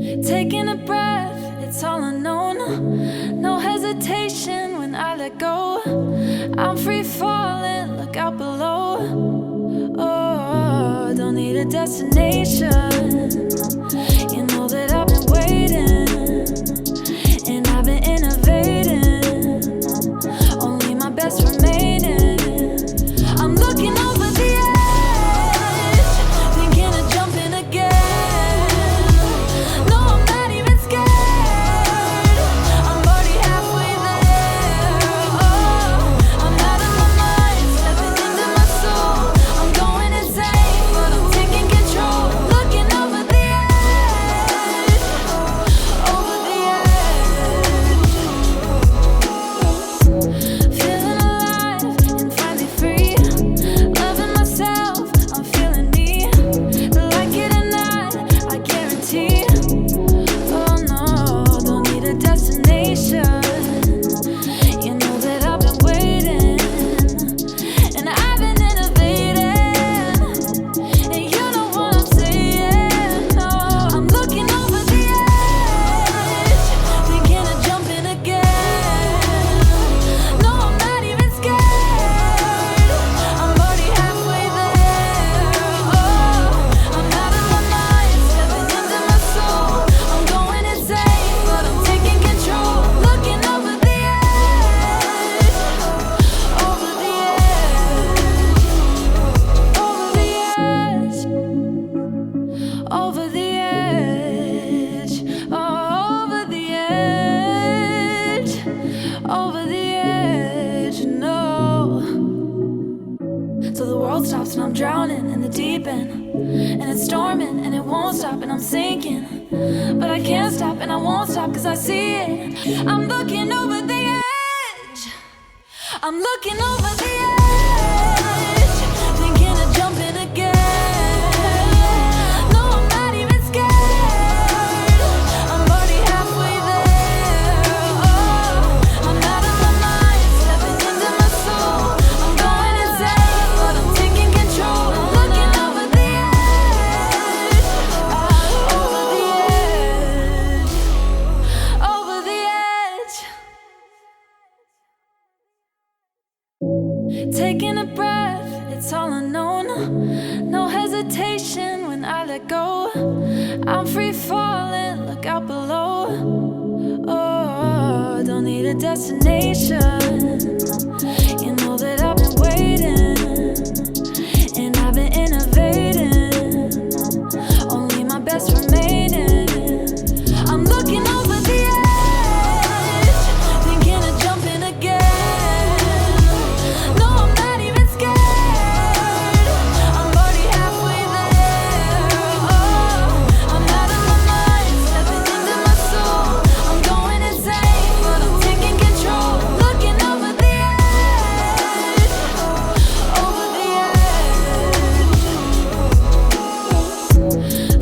Taking a breath, it's all unknown. No hesitation when I let go. I'm free falling, look out below. Oh, don't need a destination. You know that I've been waiting, and I've been innovating. Only my best remaining. I'm looking over the edge, thinking of jumping again. No, I'm not even scared. I'm already halfway there. Oh, I'm out of my mind, stepping into my soul. I'm going insane, but I'm taking control. Looking over the edge, over the edge. Feeling alive and finally free. Loving myself, I'm feeling me. Like it or not, I guarantee. Oh no, don't need a destination. You know that I've been waiting, and I've been innovating. And you know what I'm saying. No, I'm looking over the edge, thinking of jumping again. No, I'm not even scared. I'm already halfway there. Oh, I'm out of my mind, stepping into my soul. I'm going insane, but I'm taking control. Looking over the edge, over the edge, over the edge, over the edge, over the edge, over the edge, no. So the world stops and I'm drowning in the deep end, and it's storming and it won't stop and I'm sinking, but I can't stop and I won't stop 'cause I see it. I'm looking over the edge, I'm looking over the edge, thinking of jumping again. No, I'm not even scared. I'm already halfway there. Oh, I'm out of my mind, stepping into my soul. I'm going insane, but I'm taking control. I'm looking over the edge, over the edge, over the edge. Taking a breath, it's all unknown. No hesitation when I let go. I'm free falling, look out below. Oh, don't need a destination. You know that I've been waiting, and I've been innovating. Only my best remaining. I'm looking over the edge, thinking of jumping again. No, I'm not even scared. I'm already halfway there. Oh, I'm out of my mind, stepping into my soul. I'm going insane, but I'm taking control. Looking over the edge, over the edge.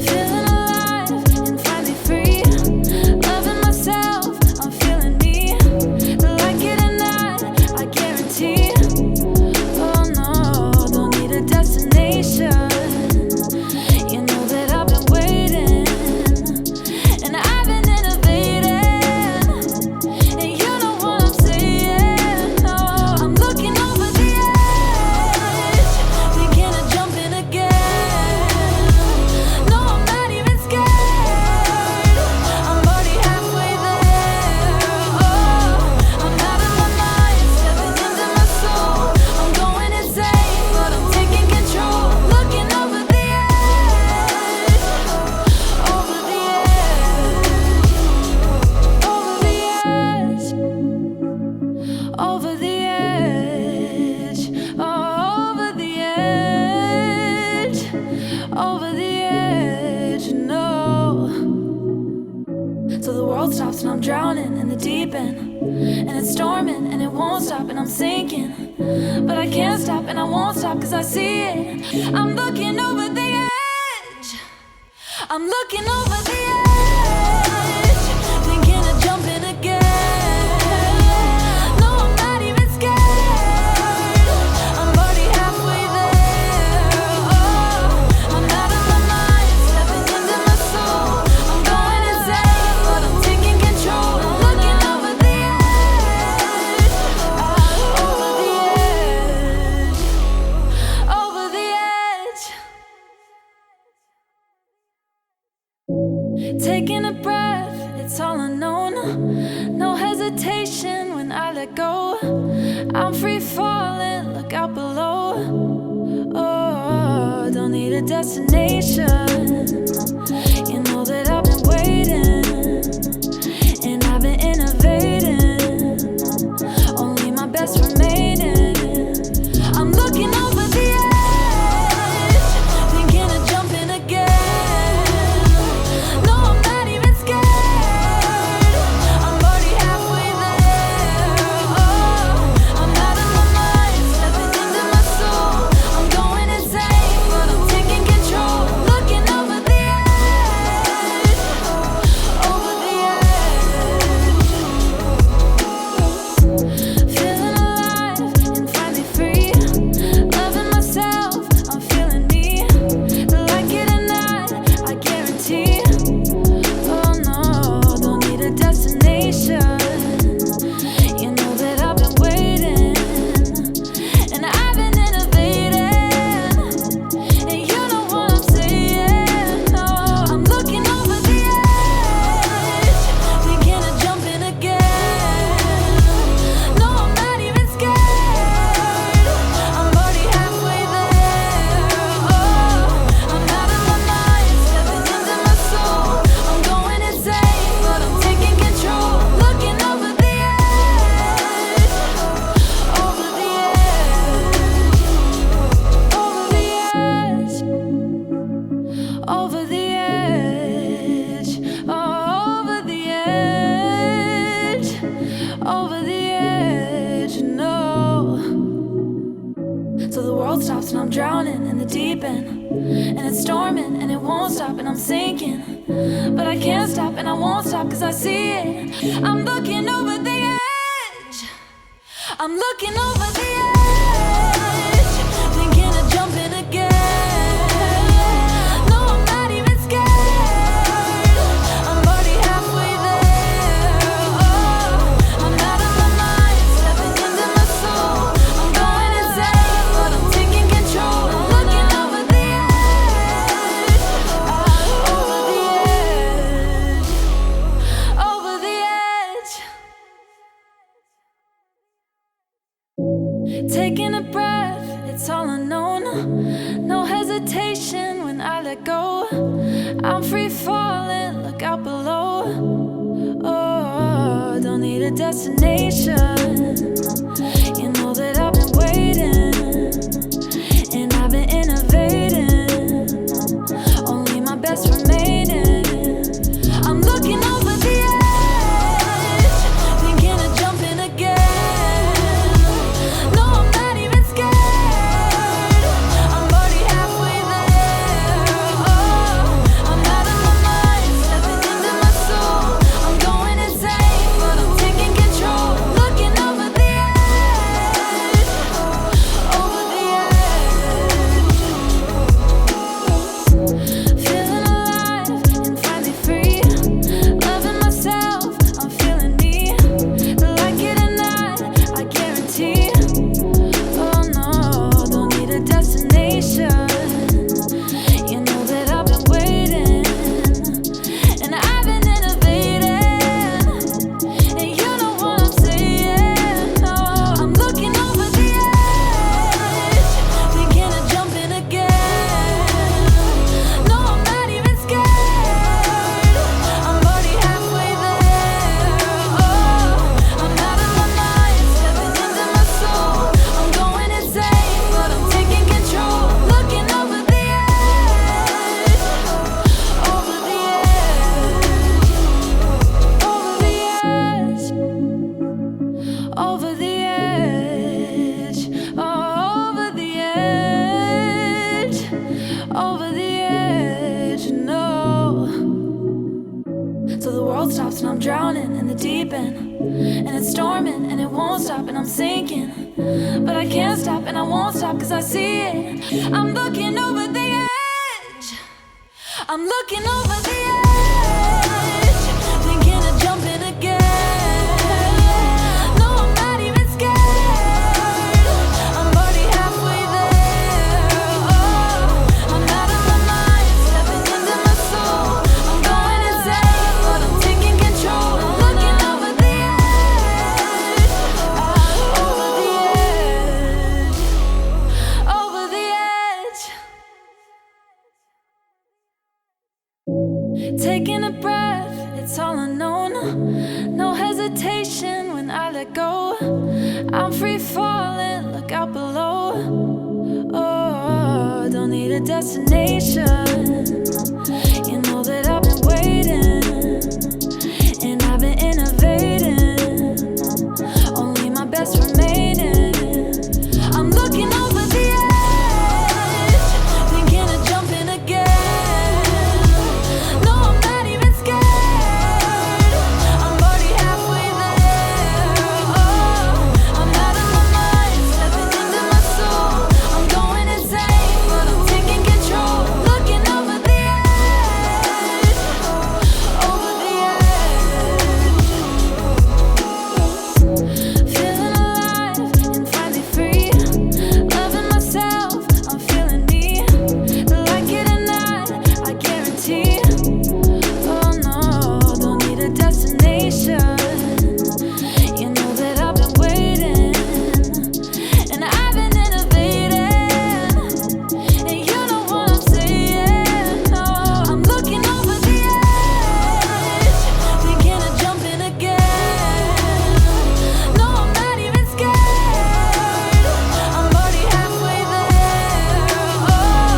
Feeling alive and finally free. Loving myself, I'm feeling me. Like it or not, I guarantee. Oh no, don't need a destination. You know that I've been waiting, and I've been innovating. And you know what I'm saying. No, I'm looking over the edge, thinking of jumping again. No, I'm not even scared. I'm already halfway there. Oh, I'm out of my mind, stepping into my soul. I'm going insane, but I'm taking control. Looking over the edge, over the edge, over the edge, over the edge, over the edge, over the edge, no. So the world stops and I'm drowning in the deep end, and it's storming and it won't stop and I'm sinking, but I can't stop and I won't stop 'cause I see it. I'm looking over the edge, I'm looking over the edge, thinking of jumping again. No, I'm not even scared. I'm already halfway there. Oh, I'm out of my mind, stepping into my soul. I'm going Taking a breath, it's all unknown. No hesitation when I let go. I'm free falling, look out below. Oh, don't need a destination. You know that I've been waiting, and I've been innovating. Only my best remaining. I'm looking over the edge, thinking of jumping again. No, I'm not even scared. I'm already halfway there. Oh, I'm out of my mind, stepping into my soul. I'm going insane, but I'm taking control. Looking over the edge, over the edge. Feeling alive and finally free. Loving myself, I'm feeling me. Like it or not, I guarantee. Oh no, don't need a destination. You know that I've been waiting, and I've been innovating. And you know what I'm saying. No, I'm looking over the edge, thinking of jumping again. No, I'm not even scared. I'm already halfway there. Oh, I'm out of my mind, stepping into my soul. I'm going insane, but I'm taking control. Looking over the edge, over the edge, over the edge, over the edge, over the edge, over the edge. No. So the world stops and I'm drowning in the deep end, and it's storming and it won't stop and I'm sinking, but I can't stop and I won't stop 'cause I see it. I'm looking over the edge, I'm looking over the edge, thinking of jumping again. No, I'm not even scared. I'm already halfway there. Oh, I'm out of my mind, stepping into my soul. I'm going insane, but I'm taking control. I'm looking over the edge, over the edge, over the edge. Taking a breath, it's all unknown. No hesitation when I let go. I'm free falling, look out below. Oh, don't need a destination. You know that I've been waiting, and I've been innovating. Only my best remaining. I'm looking over the edge, thinking of jumping again. No, I'm not even scared. I'm already halfway there. Oh, I'm out of my mind, stepping into my soul. I'm going insane, but I'm taking control. Looking over the edge, over the edge. Feeling alive and finally free. Loving myself, I'm feeling me. Like it or not, I guarantee. Oh no, don't need a destination. You know that I've been waiting, and I've been innovating. And you know what I'm saying. No, I'm looking over the edge, thinking of jumping again. No, I'm not even scared. I'm already halfway there. Oh, I'm out of my mind, stepping into my soul. I'm going insane, but I'm taking control. Looking over the edge, over the edge, over the edge, over the edge, over the edge, over the edge. No. So the world stops and I'm drowning in the deep end, and it's storming and it won't stop and I'm sinking, but I can't stop and I won't stop 'cause I see it. I'm looking over the edge, I'm looking over the edge, thinking of jumping again. No, I'm not even scared. I'm already halfway there. Oh, I'm out of my mind, stepping into my soul. I'm going insane. Taking a breath, it's all unknown. No hesitation when I let go. I'm free falling, look out below. Oh, don't need a destination. You know that I've been waiting, and I've been innovating. Only my best remaining. I'm looking over the edge, thinking of jumping again. No, I'm not even scared. I'm already halfway there. Oh, I'm out of my mind, stepping into my soul. I'm going insane, but I'm taking control. Looking over the edge, over the edge. Feeling alive and finally free. Loving myself, I'm feeling me. Like it or not, I guarantee. Oh no, don't need a destination. You know that I've been waiting, and I've been innovating. And you know what I'm saying. No, I'm looking over the edge, thinking of jumping again. No, I'm not even scared. I'm already halfway there. Oh,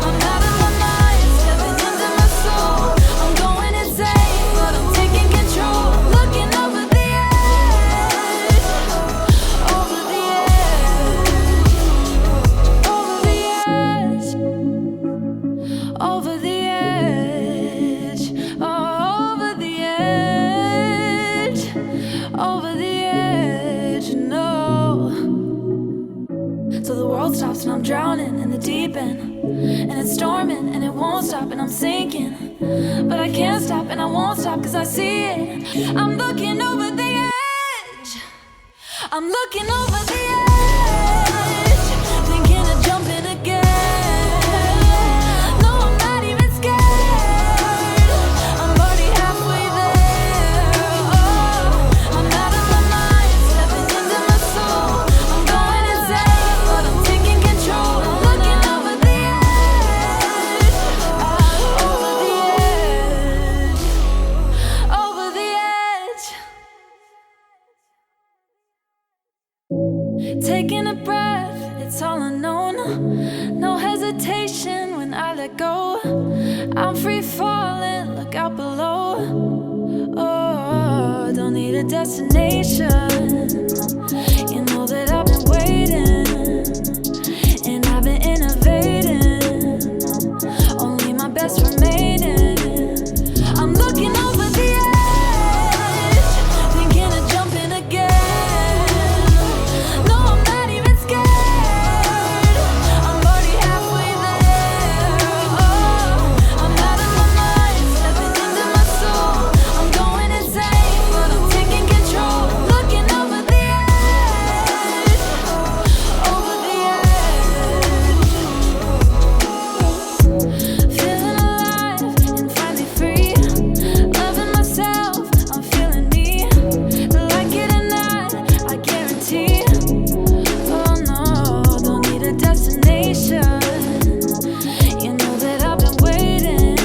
I'm out of my mind, stepping into my soul. I'm going insane, but I'm taking control. Looking over the edge, over the edge, over the edge, over the edge, over the edge, over the edge, no. So the world stops and I'm drowning in the deep end, and it's storming and it won't stop and I'm sinking, but I can't stop and I won't stop 'cause I see it. I'm looking over the edge, I'm looking over the edge, thinking of jumping again. No, I'm not even scared. I'm already halfway there. Oh, I'm out of my mind, stepping into my soul. I'm going insane, but I'm taking control. I'm looking over the edge, over the edge, over the edge. Taking a breath, it's all unknown. No hesitation when I let go. I'm free falling, look out below. Oh, don't need a destination. You know that I've been waiting, and I've been innovating. Only my best remaining. I'm looking over the edge, thinking of jumping again. No, I'm not even scared. I'm already halfway there. Oh, I'm out of my mind, stepping into my soul. I'm going insane, but I'm taking control. Looking over the edge, over the edge. Feeling alive and finally free. Loving myself, I'm feeling me. Like it or not, I guarantee. Oh no, don't need a destination. You know that I've been waiting,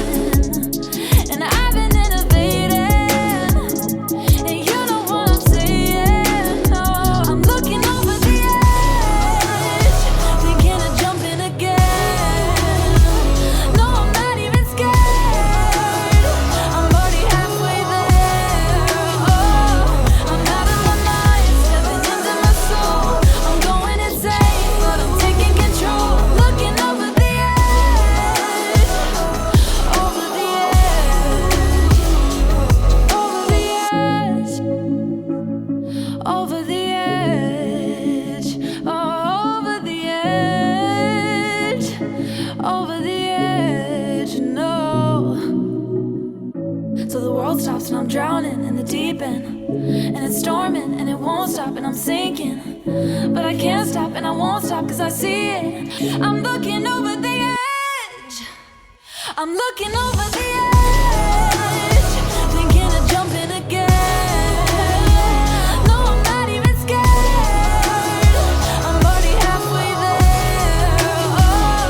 and I've been innovating. And you know what I'm saying. No, I'm looking over the edge, thinking of jumping again. No, I'm not even scared. I'm already halfway there. Oh, I'm out of my mind, stepping into my soul. I'm going insane, but I'm taking control. Looking over the edge, over the edge, over the edge, over the edge, over the edge, over the edge, no. So the world stops and I'm drowning in the deep end, and it's storming and it won't stop and I'm sinking, but I can't stop and I won't stop 'cause I see it. I'm looking over the edge, I'm looking over the edge, thinking of jumping again. No, I'm not even scared. I'm already halfway there. Oh,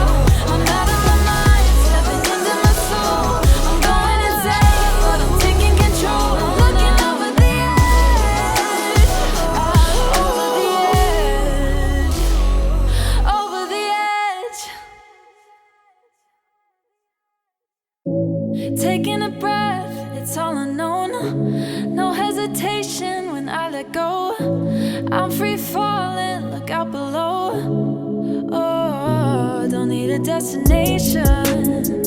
I'm out of my mind, stepping into my soul. I'm going insane, it's all unknown. No hesitation when I let go. I'm free falling, look out below. Oh, don't need a destination.